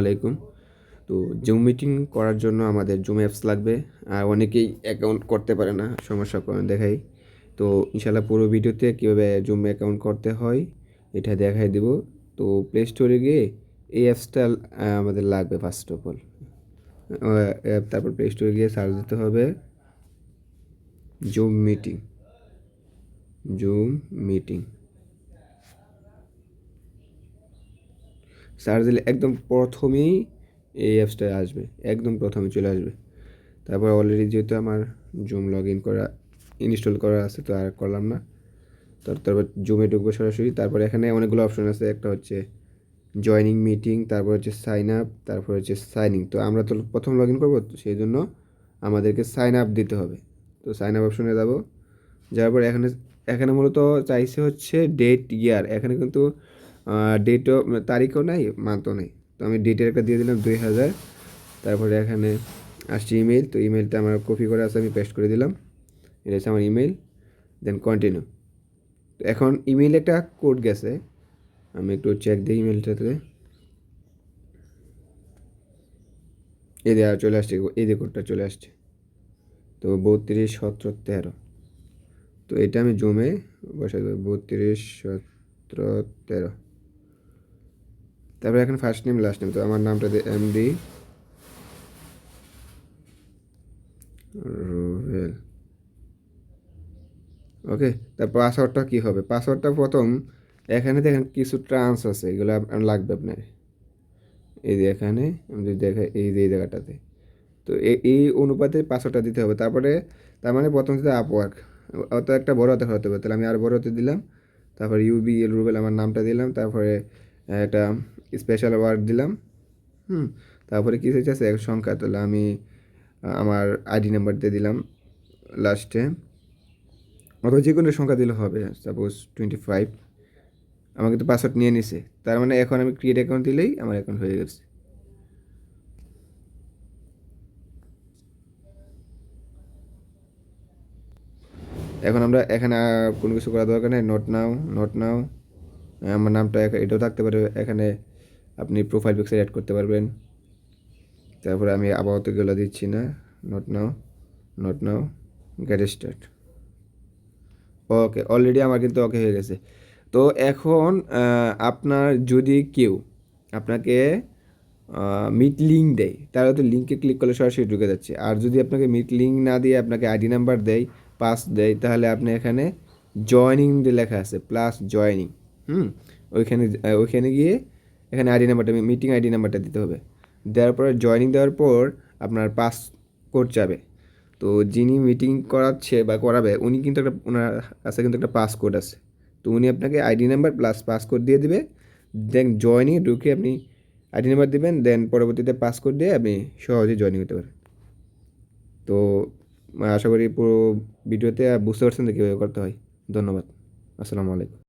আলাইকুম। তো zoom meeting করার জন্য আমাদের জুম অ্যাপস লাগবে। আর অনেকেই অ্যাকাউন্ট করতে পারে না, সমস্যা দেখাই। তো ইনশাল্লাহ পুরো ভিডিওতে কীভাবে জুম অ্যাকাউন্ট করতে হয় এটা দেখাই দেব। তো প্লে স্টোরে গিয়ে এই অ্যাপসটা আমাদের লাগবে ফার্স্ট অফ অল। তারপর প্লে স্টোরে গিয়ে সার্চ দিতে হবে zoom meeting. Zoom meeting search দিলে একদম প্রথমেই এই অ্যাপসটা আসবে, একদম প্রথমে চলে আসবে। তারপর অলরেডি যেহেতু আমার জুম লগ ইন করা ইনস্টল করা আছে, তো আর করলাম না। তারপর জুমে ঢুকবো সরাসরি। তারপর এখানে অনেকগুলো অপশন আছে, একটা হচ্ছে জয়নিং মিটিং, তারপর হচ্ছে সাইন আপ, তারপর হচ্ছে সাইনিং। তো আমরা তো প্রথম লগ ইন করবো, তো সেই জন্য আমাদেরকে সাইন আপ দিতে হবে। তো সাইন আপ অপশনে যাবো। যাওয়ার পর এখানে এখানে মূলত চাইছে হচ্ছে ডেট ইয়ার। এখানে কিন্তু ডেটও তারিখও নাই, মান্থও নেই। তো আমি ডেটের একটা দিয়ে দিলাম 2000। তারপরে এখানে আসছে ইমেল। তো ইমেলটা আমার কপি করে আছে, আমি পেস্ট করে দিলাম। এটা হচ্ছে আমার ইমেল। দেন কন্টিনিউ। তো এখন ইমেইলে একটা কোড গেছে, আমি একটু চেক দিই ইমেলটাতে। এই দিয়ে চলে আসছে, এই দিয়ে কোডটা চলে আসছে। তো 321713। তো এটা আমি জুমে বসাই দেবো 321713। তারপরে এখন ফার্স্ট নেম লাস্ট নেম, তো আমার নামটা এমডি রুবেল। ওকে। তার পাসওয়ার্ডটা কী হবে? পাসওয়ার্ডটা প্রথম এখানে দেখেন কিছু ট্রান্স আছে, এগুলো লাগবে আপনার। এই যে এখানে আমি যদি দেখা, এই যে এই জায়গাটাতে, তো এই অনুপাতে পাসওয়ার্ডটা দিতে হবে। তারপরে তার মানে প্রথম দিতে আপওয়ার্ক, অত একটা বড় হাতে হতে হবে। তাহলে আমি আর বড় হাতে দিলাম। তারপরে ইউবি এল রুবেল আমার নামটা দিলাম। তারপরে একটা স্পেশাল ওয়ার্ড দিলাম। তারপরে কী হয়েছে এক সংখ্যা, তাহলে আমি আমার আইডি নাম্বার দিয়ে দিলাম লাস্টে, অথবা যে কোনো সংখ্যা দিলে হবে, সাপোজ 25। আমাকে তো পাসওয়ার্ড নিয়ে নিছে, তার মানে এখন আমি ক্রিয়েট অ্যাকাউন্ট দিলেই আমার অ্যাকাউন্ট হয়ে গেছে। এখন আমরা এখানে কোনো কিছু করা দরকার নেই। নোট নাও, নোট নাও। আমার নামটা এটাও থাকতে পারে। এখানে আপনি প্রোফাইল পিকচার অ্যাড করতে পারবেন। তারপরে আমি আপাতত এগুলো দিচ্ছি না। নোট নাও, নোট নাও, গেট স্টার্ট। ওকে, অলরেডি আমার কিন্তু ওকে হয়ে গেছে। তো এখন আপনার যদি কেউ আপনাকে মিট লিঙ্ক দেয়, তাহলে তো লিঙ্কে ক্লিক করলে সরাসরি ঢুকে যাচ্ছে। আর যদি আপনাকে মিট লিঙ্ক না দিয়ে আপনাকে আইডি নাম্বার দেয়, পাস দেয়, তাহলে আপনি এখানে জয়নিং যে লেখা আছে প্লাস জয়নিং, ওইখানে গিয়ে এখানে আইডি নাম্বারটা, মিটিং আইডি নাম্বারটা দিতে হবে। দেওয়ার পরে জয়নিং দেওয়ার পর আপনার পাস কোড যাবে। তো যিনি মিটিং করাচ্ছে বা করাবে, উনি কিন্তু ওনার কাছে কিন্তু একটা পাস কোড আছে। তো উনি আপনাকে ID number plus pass code দিয়ে দিবে। দেন জয়নিংয়ে ঢুকে আপনি আইডি নাম্বার দেবেন, দেন পরবর্তীতে পাস কোড দিয়ে আপনি সহজেই জয়েনিং হতে পারেন। তো আশা করি পুরো ভিডিওতে বুঝতে পারছেন যে কীভাবে করতে হয়। ধন্যবাদ। আসসালামু আলাইকুম।